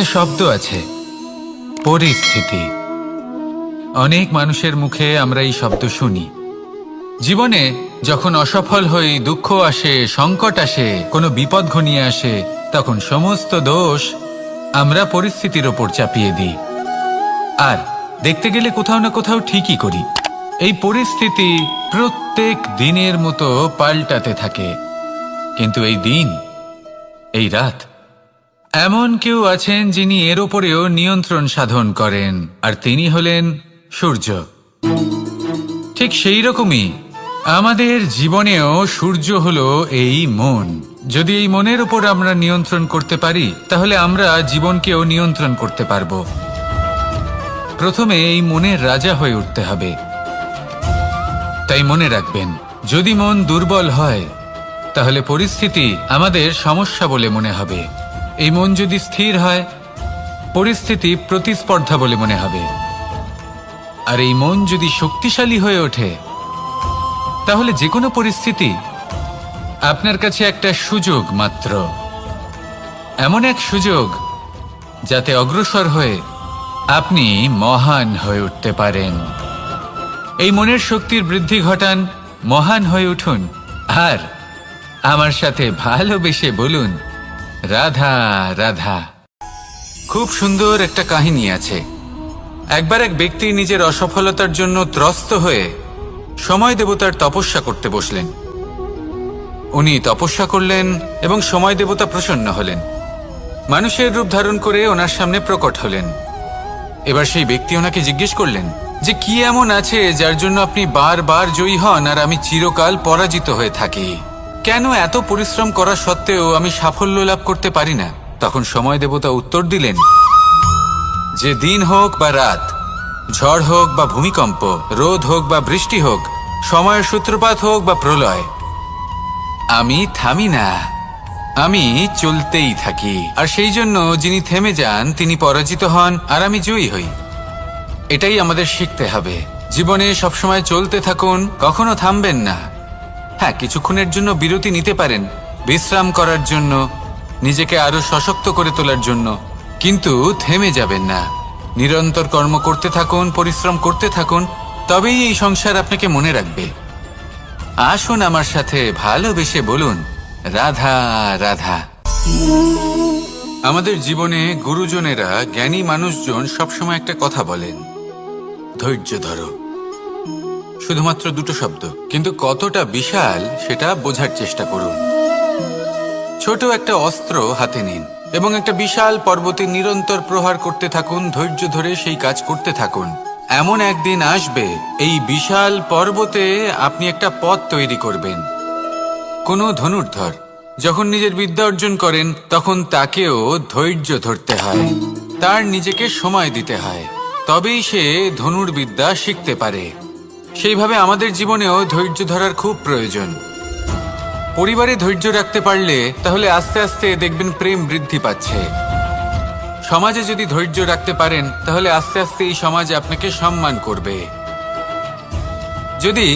একটা শব্দ আছে, পরিস্থিতি। অনেক মানুষের মুখে আমরা এই শব্দ শুনি। জীবনে যখন অসফল হই, দুঃখ আসে, সংকট আসে, কোনো বিপদ ঘনিয়ে আসে, তখন সমস্ত দোষ আমরা পরিস্থিতির ওপর চাপিয়ে দিই। আর দেখতে গেলে কোথাও না কোথাও ঠিকই করি। এই পরিস্থিতি প্রত্যেক দিনের মতো পাল্টাতে থাকে, কিন্তু এই দিন, এই রাত, এমন কেউ আছেন যিনি এর ওপরেও নিয়ন্ত্রণ সাধন করেন, আর তিনি হলেন সূর্য। ঠিক সেই রকমই আমাদের জীবনেও সূর্য হলো এই মন। যদি এই মনের উপর আমরা নিয়ন্ত্রণ করতে পারি, তাহলে আমরা জীবনকেও নিয়ন্ত্রণ করতে পারব। প্রথমে এই মনের রাজা হয়ে উঠতে হবে। তাই মনে রাখবেন, যদি মন দুর্বল হয়, তাহলে পরিস্থিতি আমাদের সমস্যা বলে মনে হবে। এই মন যদি স্থির হয়, পরিস্থিতি প্রতিস্পর্ধা বলে মনে হবে। আর এই মন যদি শক্তিশালী হয়ে ওঠে, তাহলে যে কোনো পরিস্থিতি আপনার কাছে একটা সুযোগ মাত্র। এমন এক সুযোগ যাতে অগ্রসর হয়ে আপনি মহান হয়ে উঠতে পারেন। এই মনের শক্তির বৃদ্ধি ঘটান, মহান হয়ে উঠুন, আর আমার সাথে ভালোবেসে বলুন, রাধা রাধা। খুব সুন্দর একটা কাহিনী আছে। একবার এক ব্যক্তি নিজের অসফলতার জন্য ত্রস্ত হয়ে সময় দেবতার তপস্যা করতে বসলেন। উনি তপস্যা করলেন এবং সময় দেবতা প্রসন্ন হলেন। মানুষের রূপ ধারণ করে ওনার সামনে প্রকট হলেন। এবার সেই ব্যক্তি ওনাকে জিজ্ঞেস করলেন যে কি এমন আছে যার জন্য আপনি বারবার জয়ী হন আর আমি চিরকাল পরাজিত হয়ে থাকি? কেন এত পরিশ্রম করা সত্ত্বেও আমি সাফল্য লাভ করতে পারি না? তখন সময় দেবতা উত্তর দিলেন যে দিন হোক বা রাত, ঝড় হোক বা ভূমিকম্প, রোদ হোক বা বৃষ্টি হোক, সময়ের সূত্রপাত হোক বা প্রলয়, আমি থামি না, আমি চলতেই থাকি। আর সেই জন্য যিনি থেমে যান তিনি পরাজিত হন আর আমি জয়ী হই। এটাই আমাদের শিখতে হবে। জীবনে সবসময় চলতে থাকুন, কখনো থামবেন না। হ্যাঁ, কিছুক্ষণের জন্য বিরতি নিতে পারেন, বিশ্রাম করার জন্য, নিজেকে আরো সশক্ত করে তোলার জন্য, কিন্তু থেমে যাবেন না। নিরন্তর কর্ম করতে থাকুন, পরিশ্রম করতে থাকুন, তবেই এই সংসার আপনাকে মনে রাখবে। আসুন আমার সাথে ভালোবেসে বলুন, রাধা রাধা। আমাদের জীবনে গুরুজনেরা, জ্ঞানী মানুষজন সবসময় একটা কথা বলেন, ধৈর্য ধরো। শুধুমাত্র দুটো শব্দ, কিন্তু কতটা বিশাল সেটা বোঝার চেষ্টা করুন। ছোট একটা অস্ত্র হাতে নিন এবং একটা বিশাল পর্বতে নিরন্তর প্রহার করতে থাকুন। ধৈর্য ধরে সেই কাজ করতে থাকুন। এমন একদিন আসবে, এই বিশাল পর্বতে আপনি একটা পথ তৈরি করবেন। কোনো ধনুর্ধর যখন নিজের বিদ্যা অর্জন করেন, তখন তাকেও ধৈর্য ধরতে হয়, তার নিজেকে সময় দিতে হয়, তবেই সে ধনুর্বিদ্যা শিখতে পারে। সেইভাবে আমাদের জীবনেও ধৈর্য ধরার খুব প্রয়োজন। পরিবারে ধৈর্য রাখতে পারলে তাহলে আস্তে আস্তে দেখবেন প্রেম বৃদ্ধি পাচ্ছে। সমাজে যদি ধৈর্য রাখতে পারেন, তাহলে আস্তে আস্তে এই সমাজ আপনাকে সম্মান করবে। যদি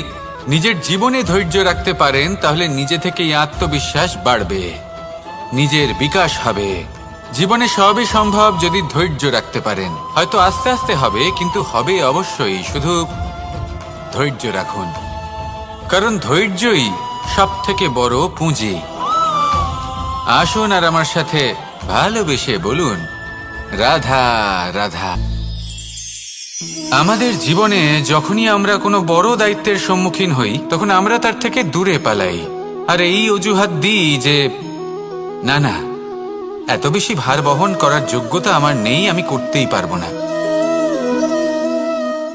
নিজের জীবনে ধৈর্য রাখতে পারেন, তাহলে নিজে থেকেই আত্মবিশ্বাস বাড়বে, নিজের বিকাশ হবে। জীবনে সবই সম্ভব যদি ধৈর্য রাখতে পারেন। হয়তো আস্তে আস্তে হবে, কিন্তু হবে অবশ্যই। শুধু ধৈর্য রাখুন, কারণ ধৈর্যই সব থেকে বড় পুঁজি। আসুন আর আমার সাথে ভালোবেসে বলুন, রাধা রাধা। আমাদের জীবনে যখনই আমরা কোনো বড় দায়িত্বের সম্মুখীন হই, তখন আমরা তার থেকে দূরে পালাই আর এই অজুহাত দিই যে না না, এত বেশি ভার বহন করার যোগ্যতা আমার নেই, আমি করতেই পারবো না।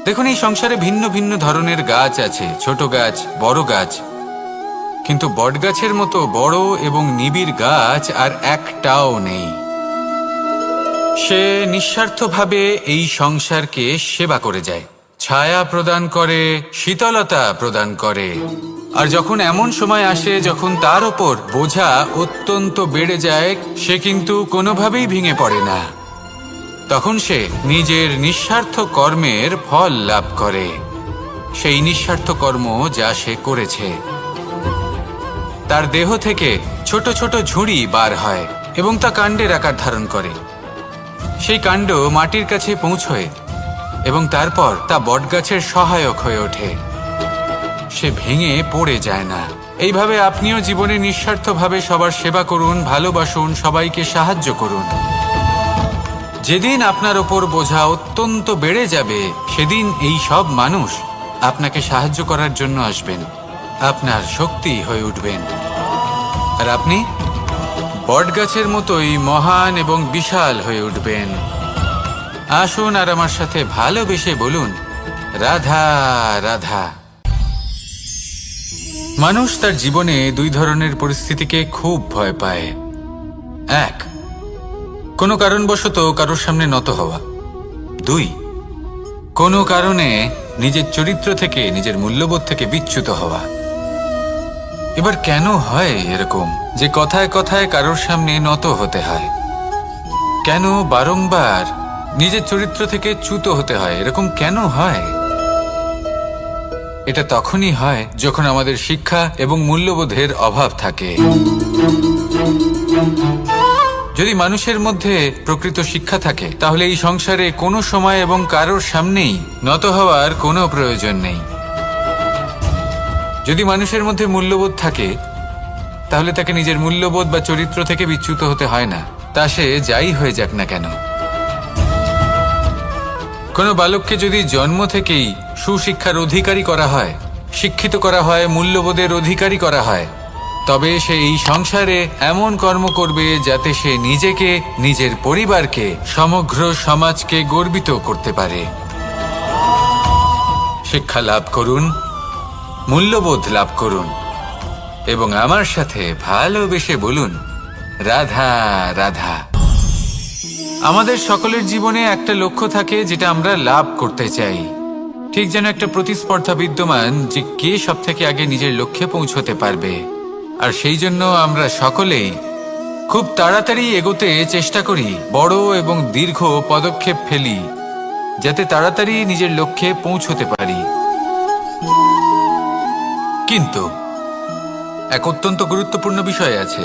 দেখুন, এই সংসারে ভিন্ন ভিন্ন ধরনের গাছ আছে, ছোট গাছ, বড় গাছ, কিন্তু বটগাছের মতো বড় এবং নিবিড় গাছ আর একটাও নেই। সে নিঃস্বার্থভাবে এই সংসারকে সেবা করে যায়, ছায়া প্রদান করে, শীতলতা প্রদান করে। আর যখন এমন সময় আসে যখন তার ওপর বোঝা অত্যন্ত বেড়ে যায়, সে কিন্তু কোনোভাবেই ভেঙে পড়ে না। তখন সে নিজের নিঃস্বার্থ কর্মের ফল লাভ করে, সেই নিঃস্বার্থ কর্ম যা সে করেছে। তার দেহ থেকে ছোট ছোট ঝুড়ি বার হয় এবং তা কাণ্ডের আকার ধারণ করে। সেই কাণ্ড মাটির কাছে পৌঁছয় এবং তারপর তা বটগাছের সহায়ক হয়ে ওঠে। সে ভেঙে পড়ে যায় না। এইভাবে আপনিও জীবনে নিঃস্বার্থভাবে সবার সেবা করুন, ভালোবাসুন, সবাইকে সাহায্য করুন। যেদিন আপনার ওপর বোঝা অত্যন্ত বেড়ে যাবে, সেদিন এই সব মানুষ আপনাকে সাহায্য করার জন্য আসবেন, আপনার শক্তি হয়ে উঠবেন, আর আপনি বটগাছের মতোই মহান এবং বিশাল হয়ে উঠবেন। আসুন আর আমার সাথে ভালোবেসে বলুন, রাধা রাধা। মানুষ তার জীবনে দুই ধরনের পরিস্থিতিকে খুব ভয় পায়। এক, কোনো কারণবশত কারোর সামনে নত হওয়া। দুই, কোনো কারণে নিজের চরিত্র থেকে, নিজের মূল্যবোধ থেকে বিচ্যুত হওয়া। এবার কেন হয় এরকম যে কথায় কথায় কারোর সামনে নত হতে হয়? কেন বারংবার নিজের চরিত্র থেকে চ্যুত হতে হয়? এরকম কেন হয়? এটা তখনই হয় যখন আমাদের শিক্ষা এবং মূল্যবোধের অভাব থাকে। যদি মানুষের মধ্যে প্রকৃত শিক্ষা থাকে, তাহলে এই সংসারে কোনো সময় এবং কারোর সামনেই নত হওয়ার কোনো প্রয়োজন নেই। যদি মানুষের মধ্যে মূল্যবোধ থাকে, তাহলে তাকে নিজের মূল্যবোধ বা চরিত্র থেকে বিচ্যুত হতে হয় না, তা সে যাই হয়ে যাক না কেন। কোনো বালককে যদি জন্ম থেকেই সুশিক্ষার অধিকারী করা হয়, শিক্ষিত করা হয়, মূল্যবোধের অধিকারী করা হয়, তবে সে এই সংসারে এমন কর্ম করবে যাতে সে নিজেকে, নিজের পরিবারকে, সমগ্র সমাজকে গর্বিত করতে পারে। শিক্ষা লাভ করুন, মূল্যবোধ লাভ করুন এবং আমার সাথে ভালোবেসে বলুন, রাধা রাধা। আমাদের সকলের জীবনে একটা লক্ষ্য থাকে যেটা আমরা লাভ করতে চাই। ঠিক যেন একটা প্রতিস্পর্ধা বিদ্যমান যে কে সব থেকে আগে নিজের লক্ষ্যে পৌঁছতে পারবে। আর সেই জন্য আমরা সকলেই খুব তাড়াতাড়ি এগোতে চেষ্টা করি, বড় এবং দীর্ঘ পদক্ষেপ ফেলি যাতে তাড়াতাড়ি নিজের লক্ষ্যে পৌঁছতে পারি। কিন্তু এক অত্যন্ত গুরুত্বপূর্ণ বিষয় আছে,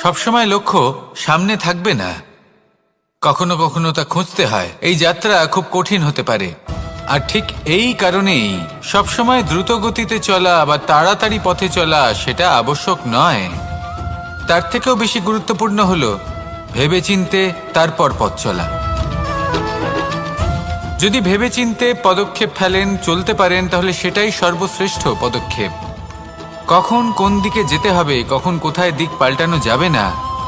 সবসময় লক্ষ্য সামনে থাকবে না, কখনো কখনো তা খুঁজতে হয়। এই যাত্রা খুব কঠিন হতে পারে, আর ঠিক এই কারণেই সবসময় দ্রুত গতিতে চলা বা তাড়াতাড়ি পথে চলা সেটা আবশ্যক নয়। তার থেকেও বেশি গুরুত্বপূর্ণ হলো ভেবেচিন্তে তারপর পথ চলা। যদি ভেবেচিন্তে পদক্ষেপ ফেলেন, চলতে পারেন, তাহলে সেটাই সর্বশ্রেষ্ঠ পদক্ষেপ। কখন কোন দিকে যেতে হবে, কখন কোথায় দিক পাল্টানো যাবে না,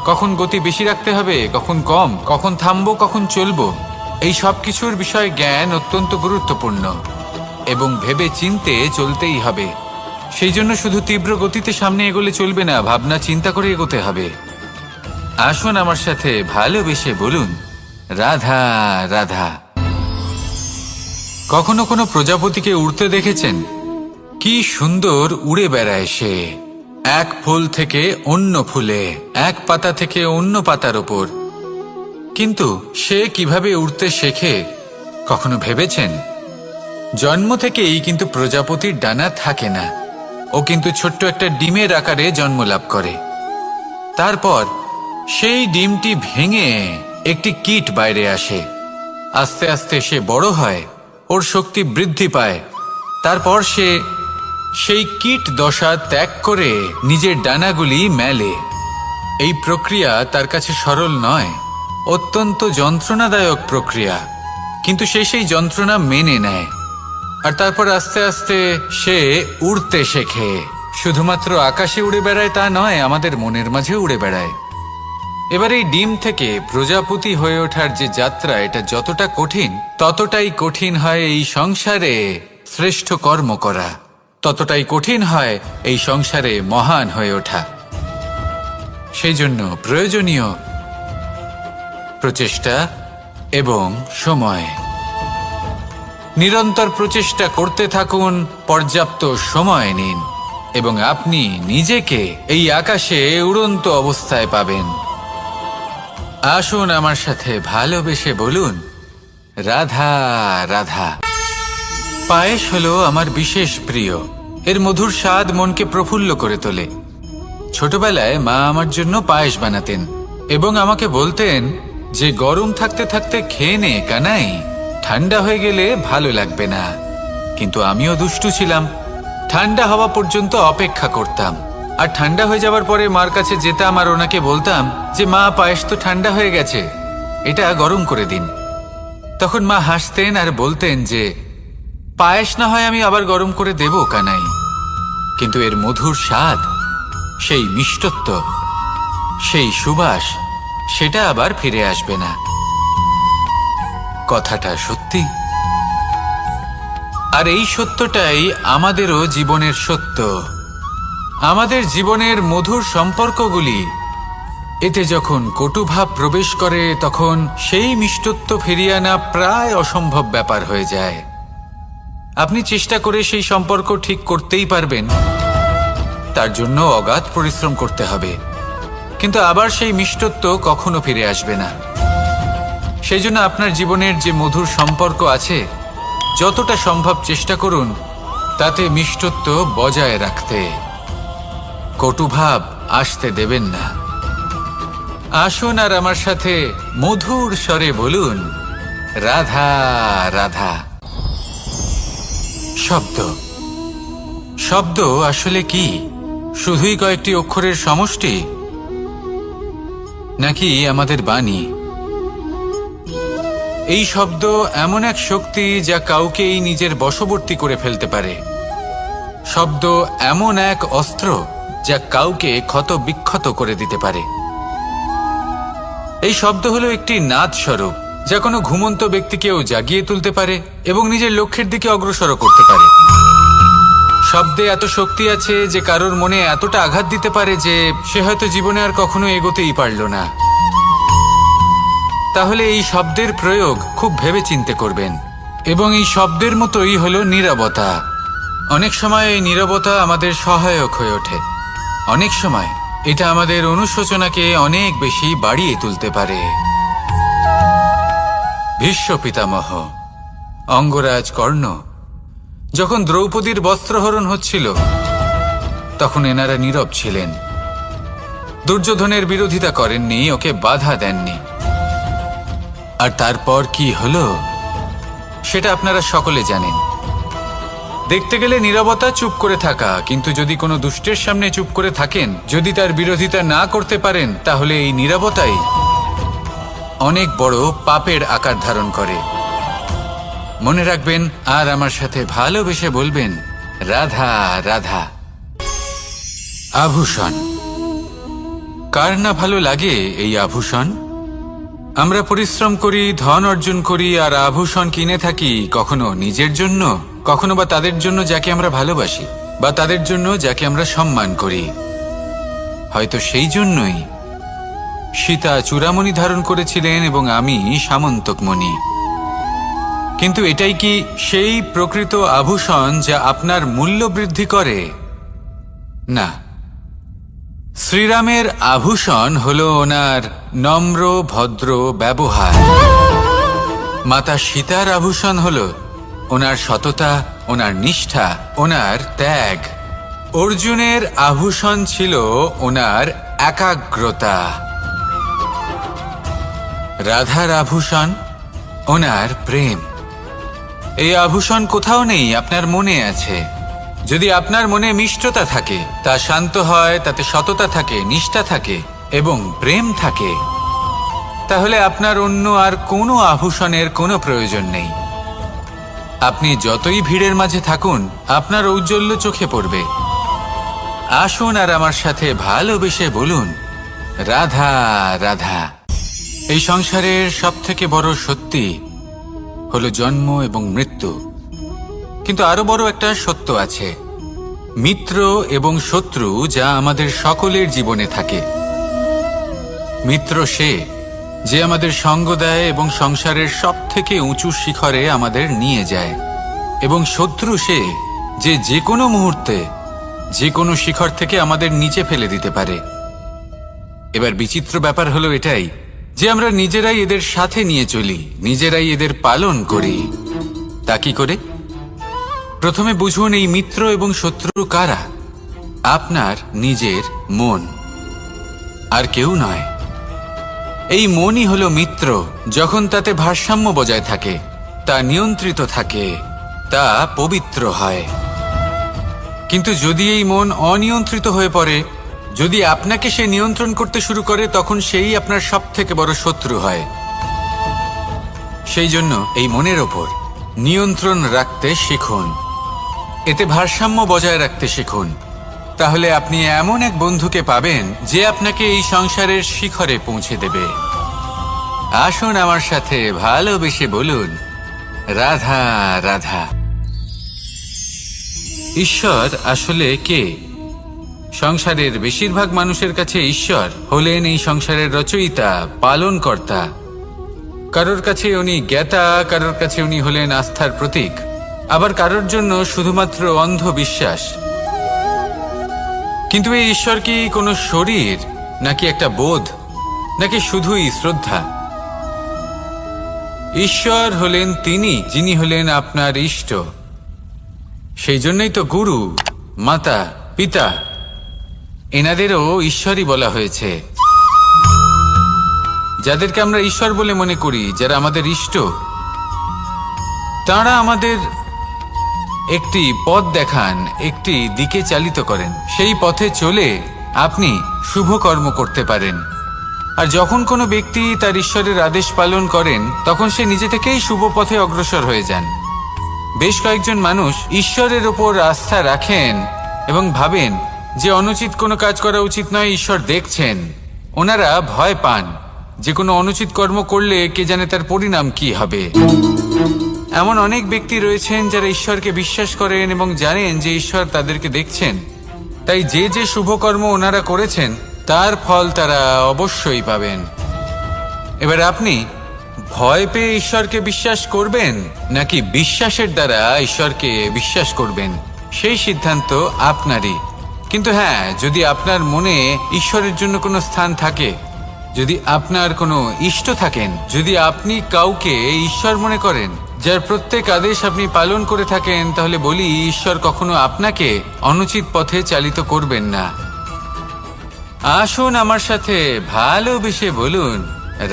কখন গতি বেশি রাখতে হবে, কখন কম, কখন থামবো, কখন চলবো, এই সব কিছুর বিষয়ে জ্ঞান অত্যন্ত গুরুত্বপূর্ণ এবং ভেবে চিন্তে চলতেই হবে। সেই জন্য শুধু তীব্র গতিতে সামনে এগোলে চলবে না, ভাবনা চিন্তা করে এগোতে হবে। আসুন আমার সাথে ভালোবেসে বলুন, রাধা রাধা। কখনো কোনো প্রজাপতিকে উড়তে দেখেছেন? কি সুন্দর উড়ে বেড়ায় সে, এক ফুল থেকে অন্য ফুলে, এক পাতা থেকে অন্য পাতার ওপর। কিন্তু সে কিভাবে উড়তে শেখে কখনো ভেবেছেন? জন্ম থেকেই কিন্তু প্রজাপতির ডানা থাকে না, ও কিন্তু ছোট্ট একটা ডিমের আকারে জন্ম লাভ করে। তারপর সেই ডিমটি ভেঙে একটি কীট বাইরে আসে। আস্তে আস্তে সে বড় হয়, ওর শক্তি বৃদ্ধি পায়। তারপর সে সেই কীট দশা ত্যাগ করে নিজের ডানাগুলি মেলে। এই প্রক্রিয়া তার কাছে সরল নয়, অত্যন্ত যন্ত্রণাদায়ক প্রক্রিয়া, কিন্তু সে সেই যন্ত্রণা মেনে নেয়। আর তারপর আস্তে আস্তে সে উড়তে শেখে। শুধুমাত্র আকাশে উড়ে বেড়ায় তা নয়, আমাদের মনের মাঝে উড়ে বেড়ায়। এবার এই ডিম থেকে প্রজাপতি হয়ে ওঠার যে যাত্রা, এটা যতটা কঠিন, ততটাই কঠিন হয় এই সংসারে শ্রেষ্ঠ কর্ম করা, ততটাই কঠিন হয় এই সংসারে মহান হয়ে ওঠা। সেই জন্য প্রয়োজনীয় প্রচেষ্টা এবং সময়। নিরন্তর প্রচেষ্টা করতে থাকুন, পর্যাপ্ত সময় নিন এবং আপনি নিজেকে এই আকাশে উড়ন্ত অবস্থায় পাবেন। আসুন আমার সাথে ভালোবেসে বলুন, রাধা রাধা। পায়েস হলো আমার বিশেষ প্রিয়। এর মধুর স্বাদ মনকে প্রফুল্ল করে তোলে। ছোটবেলায় মা আমার জন্য পায়েস বানাতেন এবং আমাকে বলতেন যে গরম থাকতে থাকতে খেয়ে নে কানাই, ঠান্ডা হয়ে গেলে ভালো লাগবে না। কিন্তু আমিও দুষ্টু ছিলাম, ঠান্ডা হওয়া পর্যন্ত অপেক্ষা করতাম, আর ঠান্ডা হয়ে যাওয়ার পরে মার কাছে যেতাম আর ওনাকে বলতাম যে মা, পায়েস তো ঠান্ডা হয়ে গেছে, এটা গরম করে দিন। তখন মা হাসতেন আর বলতেন যে পায়েস না হয় আমি আবার গরম করে দেব কানাই, কিন্তু এর মধুর স্বাদ, সেই মিষ্টত্ব, সেই সুবাস, সেটা আবার ফিরে আসবে না। কথাটা সত্যি। আর এই সত্যটাই আমাদেরও জীবনের সত্য। আমাদের জীবনের মধুর সম্পর্কগুলি, এতে যখন কটুভাব প্রবেশ করে তখন সেই মিষ্টত্ব ফিরিয়ে আনা প্রায় অসম্ভব ব্যাপার হয়ে যায়। আপনি চেষ্টা করে সেই সম্পর্ক ঠিক করতেই পারবেন, তার জন্য অগাধ পরিশ্রম করতে হবে, কিন্তু আবার সেই মিষ্টত্ব কখনো ফিরে আসবে না। সেই জন্য আপনার জীবনের যে মধুর সম্পর্ক আছে, যতটা সম্ভব চেষ্টা করুন তাতে মিষ্টত্ব বজায় রাখতে। কটুভাব আসতে দেবেন না। আসুন আর আমার সাথে মধুর স্বরে বলুন, রাধা রাধা। শব্দ, শব্দ আসলে কি? শুধুই কয়েকটি অক্ষরের সমষ্টি, নাকি আমাদের বাণী? এই শব্দ এমন এক শক্তি যা কাউকেই নিজের বশবর্তী করে ফেলতে পারে। শব্দ এমন এক অস্ত্র যা কাউকে ক্ষত বিক্ষত করে দিতে পারে। এই শব্দ হলো একটি নাদ স্বরূপ, যা কোনো ঘুমন্ত ব্যক্তিকেও জাগিয়ে তুলতে পারে এবং নিজের লক্ষ্যের দিকে অগ্রসর করতে পারে। শব্দে এত শক্তি আছে যে কারোর মনে এতটা আঘাত দিতে পারে যে সে হয়তো জীবনে আর কখনো এগোতেই পারল না। তাহলে এই শব্দের প্রয়োগ খুব ভেবেচিন্তে করবেন। এবং এই শব্দের মতোই হলো নীরবতা। অনেক সময় এই নীরবতা আমাদের সহায়ক হয়ে ওঠে, অনেক সময় এটা আমাদের অনুশোচনাকে অনেক বেশি বাড়িয়ে তুলতে পারে। ভীষ্ম পিতামহ, অঙ্গরাজ কর্ণ, যখন দ্রৌপদীর বস্ত্রহরণ হচ্ছিল তখন এনারা নীরব ছিলেন। দুর্যোধনের বিরোধিতা করেননি, ওকে বাধা দেননি। আর তারপর কি হলো সেটা আপনারা সকলে জানেন। দেখতে গেলে নীরবতা চুপ করে থাকা, কিন্তু যদি কোনো দুষ্টের সামনে চুপ করে থাকেন, যদি তার বিরোধিতা না করতে পারেন, তাহলে এই নীরবতাই অনেক বড় পাপের আকার ধারণ করে। মনে রাখবেন আর আমার সাথে ভালোবেসে বলবেন, রাধা রাধা। আভূষণ, কার না ভালো লাগে এই আভূষণ? আমরা পরিশ্রম করি, ধন অর্জন করি আর আভূষণ কিনে থাকি, কখনো নিজের জন্য, কখনো বা তাদের জন্য যাকে আমরা ভালোবাসি, বা তাদের জন্য যাকে আমরা সম্মান করি। হয়তো সেই জন্যই সীতা চূড়ামণি ধারণ করেছিলেন এবং আমি সামন্তকমণি। কিন্তু এটাই কি সেই প্রকৃত আভূষণ যা আপনার মূল্য বৃদ্ধি করে? না। শ্রীরামের আভূষণ হল ওনার নম্র ভদ্র ব্যবহার। মাতা সীতার আভূষণ হল ওনার সততা, ওনার নিষ্ঠা, ওনার ত্যাগ। অর্জুনের আভূষণ ছিল ওনার একাগ্রতা। রাধার আভূষণ ওনার প্রেম। এই আভূষণ কোথাও নেই, আপনার মনে আছে। যদি আপনার মনে মিষ্টতা থাকে, তা শান্ত হয়, তাতে সততা থাকে, নিষ্ঠা থাকে এবং প্রেম থাকে, তাহলে আপনার অন্য আর কোনো আভূষণের কোনো প্রয়োজন নেই। আপনি যতই ভিড়ের মাঝে থাকুন, আপনার ঔজ্জ্বল্য চোখে পড়বে। আসুন আর আমার সাথে ভালোবেসে বলুন, রাধা রাধা। এই সংসারের সবথেকে বড় সত্যি হলো জন্ম এবং মৃত্যু, কিন্তু আরো বড় একটা সত্য আছে, মিত্র এবং শত্রু, যা আমাদের সকলের জীবনে থাকে। মিত্র সে যে আমাদের সঙ্গ দেয় এবং সংসারের সবথেকে উঁচু শিখরে আমাদের নিয়ে যায়, এবং শত্রু সে যে যে কোনো মুহূর্তে যে কোনো শিখর থেকে আমাদের নিচে ফেলে দিতে পারে। এবার বিচিত্র ব্যাপার হলো এটাই যে আমরা নিজেরাই এদের সাথে নিয়ে চলি, নিজেরাই এদের পালন করি। তা কি করে? প্রথমে বুঝুন এই মিত্র এবং শত্রু কারা। আপনার নিজের মন, আর কেউ নয়। এই মনই হলো মিত্র। যখন তাতে ভারসাম্য বজায় থাকে, তা নিয়ন্ত্রিত থাকে, তা পবিত্র হয়। কিন্তু যদি এই মন অনিয়ন্ত্রিত হয়ে পড়ে, যদি আপনাকে সে নিয়ন্ত্রণ করতে শুরু করে, তখন সেই আপনার সবথেকে বড় শত্রু হয়। সেই জন্য এই মনের ওপর নিয়ন্ত্রণ রাখতে শিখুন, এতে ভারসাম্য বজায় রাখতে শিখুন। তাহলে আপনি এমন এক বন্ধুকে পাবেন যে আপনাকে এই সংসারের শিখরে পৌঁছে দেবে। আসুন আমার সাথে ভালোবেসে বলুন, রাধা রাধা। ঈশ্বর আসলে কে? সংসারের বেশিরভাগ মানুষের কাছে ঈশ্বর হলেন এই সংসারের রচয়িতা, পালনকর্তা। কারোর কাছে উনি জ্ঞাতা, কারোর কাছে উনি হলেন আস্থার প্রতীক, আবার কারোর জন্য শুধুমাত্র অন্ধ বিশ্বাস। কিন্তু এই ঈশ্বর কি কোনো শরীর, নাকি একটা বোধ, নাকি শুধুই শ্রদ্ধা? ঈশ্বর হলেন তিনি যিনি হলেন আপনার ইষ্ট। সেই জন্যই তো গুরু, মাতা, পিতা এনাদেরও ঈশ্বরই বলা হয়েছে। যাদেরকে আমরা ঈশ্বর বলে মনে করি, যারা আমাদের ইষ্ট, তাঁরা আমাদের একটি পথ দেখান, একটি দিকে চালিত করেন। সেই পথে চলে আপনি শুভ কর্ম করতে পারেন। আর যখন কোনো ব্যক্তি তার ঈশ্বরের আদেশ পালন করেন, তখন সে নিজে থেকেই শুভ পথে অগ্রসর হয়ে যান। বেশ কয়েকজন মানুষ ঈশ্বরের ওপর আস্থা রাখেন এবং ভাবেন যে অনুচিত কোনো কাজ করা উচিত নয়, ঈশ্বর দেখছেন। ওনারা ভয় পান যে কোনো অনুচিত কর্ম করলে কে জানে তার পরিণাম কি হবে। এমন অনেক ব্যক্তি রয়েছেন যারা ঈশ্বরকে বিশ্বাস করেন এবং জানেন যে ঈশ্বর তাদেরকে দেখছেন। তাই যে যে শুভ কর্ম ওনারা করেছেন তার ফল তারা অবশ্যই পাবেন। এবার আপনি ভয় পেয়ে ঈশ্বরকে বিশ্বাস করবেন, নাকি বিশ্বাসের দ্বারা ঈশ্বরকে বিশ্বাস করবেন, সেই সিদ্ধান্ত আপনারই। কিন্তু হ্যাঁ, যদি আপনার মনে ঈশ্বরের জন্য কোনো স্থান থাকে, যদি আপনার কোনো ইষ্ট থাকেন, যদি আপনি কাউকে ঈশ্বর মনে করেন, যার প্রত্যেক আদেশ আপনি পালন করে থাকেন, তাহলে বলি, ঈশ্বর কখনো আপনাকে অনুচিত পথে চালিত করবেন না। আসুন আমার সাথে ভালোবেসে বলুন,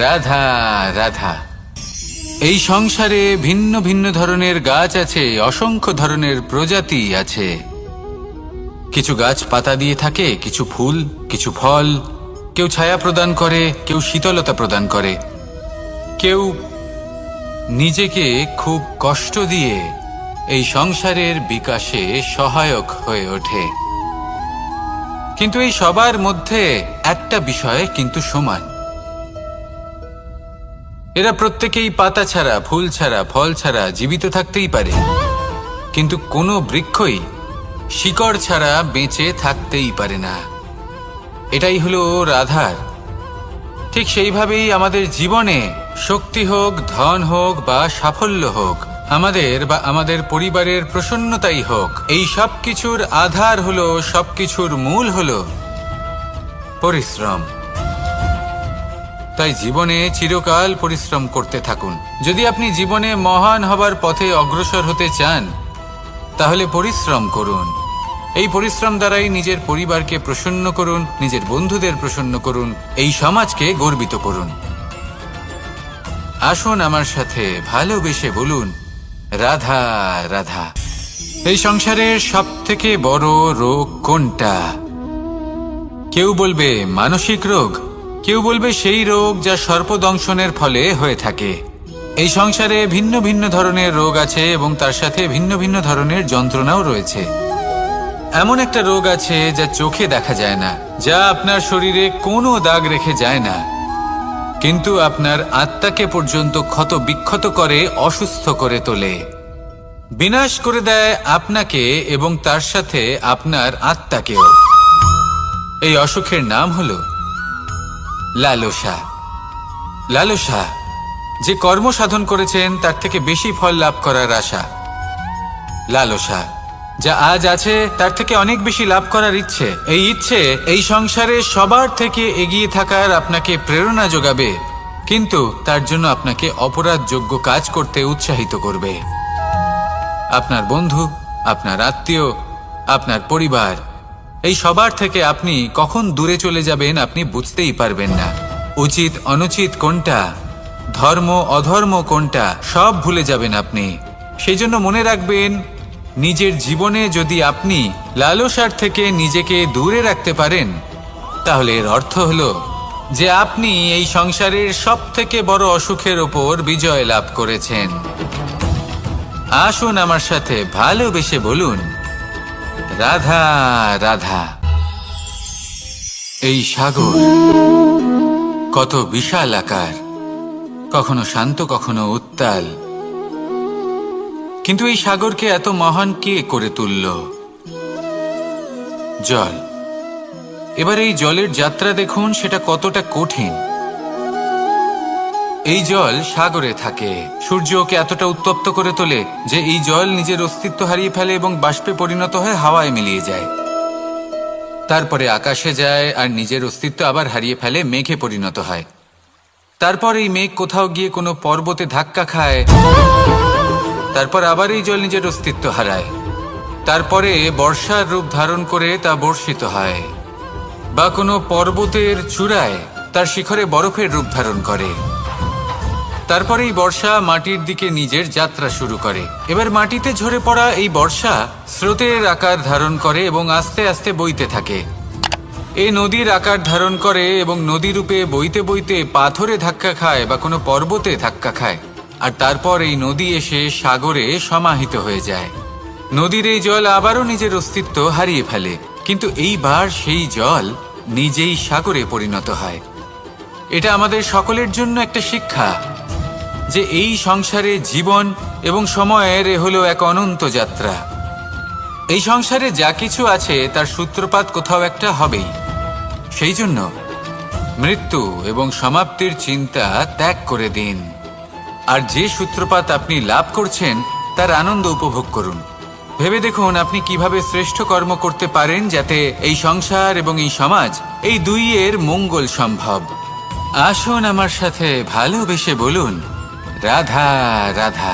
রাধা রাধা। এই সংসারে ভিন্ন ভিন্ন ধরনের গাছ আছে, অসংখ্য ধরনের প্রজাতি আছে। কিছু গাছ পাতা দিয়ে থাকে, কিছু ফুল, কিছু ফল। কেউ ছায়া প্রদান করে, কেউ শীতলতা প্রদান করে, কেউ নিজেকে খুব কষ্ট দিয়ে এই সংসারের বিকাশে সহায়ক হয়ে ওঠে। কিন্তু এই সবার মধ্যে একটা বিষয় কিন্তু সমান, এরা প্রত্যেকেই পাতা ছাড়া, ফুল ছাড়া, ফল ছাড়া জীবিত থাকতেই পারে, কিন্তু কোনো বৃক্ষই শিকড় ছাড়া বেঁচে থাকতেই পারে না। এটাই হলো রাধার। ঠিক সেইভাবেই আমাদের জীবনে শক্তি হোক, ধন হোক বা সাফল্য হোক, আমাদের বা আমাদের পরিবারের প্রসন্নতাই হোক, এই সব কিছুর আধার হলো, সবকিছুর মূল হলো পরিশ্রম। তাই জীবনে চিরকাল পরিশ্রম করতে থাকুন। যদি আপনি জীবনে মহান হবার পথে অগ্রসর হতে চান, তাহলে পরিশ্রম করুন। এই পরিশ্রম দ্বারাই নিজের পরিবারকে প্রসন্ন করুন, নিজের বন্ধুদের প্রসন্ন করুন, এই সমাজকে গর্বিত করুন। আসুন আমার সাথে ভালোবেসে বলুন, রাধা রাধা। এই সংসারের সবথেকে বড় রোগ কোনটা? কেউ বলবে মানসিক রোগ, কেউ বলবে সেই রোগ যা সর্পদংশনের ফলে হয়ে থাকে। এই সংসারে ভিন্ন ভিন্ন ধরনের রোগ আছে এবং তার সাথে ভিন্ন ভিন্ন ধরনের যন্ত্রণাও রয়েছে। এমন একটা রোগ আছে যা চোখে দেখা যায় না, যা আপনার শরীরে কোনো দাগ রেখে যায় না, কিন্তু আপনার আত্মাকে পর্যন্ত ক্ষত বিক্ষত করে, অসুস্থ করে তোলে, বিনাশ করে দেয় আপনাকে এবং তার সাথে আপনার আত্মাকেও। এই অসুখের নাম হলো লালসা। লালসা, যে কর্ম সাধন করেছেন তার থেকে বেশি ফল লাভ করার আশা। লালসা, যা আজ আছে তার থেকে অনেক বেশি লাভ করার ইচ্ছে। এই ইচ্ছে এই সংসারে সবার থেকে এগিয়ে থাকার আপনাকে প্রেরণা যোগাবে, কিন্তু তার জন্য আপনাকে অপরাধযোগ্য কাজ করতে উৎসাহিত করবে। আপনার বন্ধু, আপনার আত্মীয়, আপনার পরিবার, এই সবার থেকে আপনি কখন দূরে চলে যাবেন আপনি বুঝতেই পারবেন না। উচিত অনুচিত কোনটা, ধর্ম অধর্ম কোনটা, সব ভুলে যাবেন আপনি। সেই জন্য মনে রাখবেন, নিজের জীবনে যদি আপনি লালসার থেকে নিজেকে দূরে রাখতে পারেন, তাহলে এর অর্থ হলো যে আপনি এই সংসারের সব থেকে বড় অসুখের ওপর বিজয় লাভ করেছেন। আসুন আমার সাথে ভালোবেসে বলুন, রাধা রাধা। এই সাগর কত বিশাল আকার, কখনো শান্ত কখনো উত্তাল, কিন্তু এই সাগরকে এত মহান কে করে তুলল? জল। এবার এই জলের যাত্রা দেখুন, সেটা কতটা কঠিন। এই জল সাগরে থাকে, সূর্য ওকে এতটা উত্তপ্ত করে তোলে যে এই জল নিজের অস্তিত্ব হারিয়ে ফেলে এবং বাষ্পে পরিণত হয়ে হাওয়ায় মিলিয়ে যায়। তারপরে আকাশে যায় আর নিজের অস্তিত্ব আবার হারিয়ে ফেলে, মেঘে পরিণত হয়। তারপর এই মেঘ কোথাও গিয়ে কোনো পর্বতে ধাক্কা খায়, তারপর আবার এই জল নিজের অস্তিত্ব হারায়। তারপরে বর্ষার রূপ ধারণ করে তা বর্ষিত হয়, বা কোনো পর্বতের চূড়ায় তার শিখরে বরফের রূপ ধারণ করে। তারপরে এই বর্ষা মাটির দিকে নিজের যাত্রা শুরু করে। এবার মাটিতে ঝরে পড়া এই বর্ষা স্রোতের আকার ধারণ করে এবং আস্তে আস্তে বইতে থাকে। এই নদীর আকার ধারণ করে এবং নদী রূপে বইতে বইতে পাথরে ধাক্কা খায় বা কোনো পর্বতে ধাক্কা খায়, আর তারপর এই নদী এসে সাগরে সমাহিত হয়ে যায়। নদীর এই জল আবারও নিজের অস্তিত্ব হারিয়ে ফেলে, কিন্তু এইবার সেই জল নিজেই সাগরে পরিণত হয়। এটা আমাদের সকলের জন্য একটা শিক্ষা যে এই সংসারে জীবন এবং সময়ের হলো এক অনন্ত যাত্রা। এই সংসারে যা কিছু আছে তার সূত্রপাত কোথাও একটা হবেই। সেই জন্য মৃত্যু এবং সমাপ্তির চিন্তা ত্যাগ করে দিন, আর যে সূত্রপাত আপনি লাভ করছেন তার আনন্দ উপভোগ করুন। ভেবে দেখুন আপনি কিভাবে শ্রেষ্ঠ কর্ম করতে পারেন যাতে এই সংসার এবং এই সমাজ, এই দুইয়ের মঙ্গল সম্ভব। আসুন আমার সাথে ভালোবেসে বলুন, রাধা রাধা।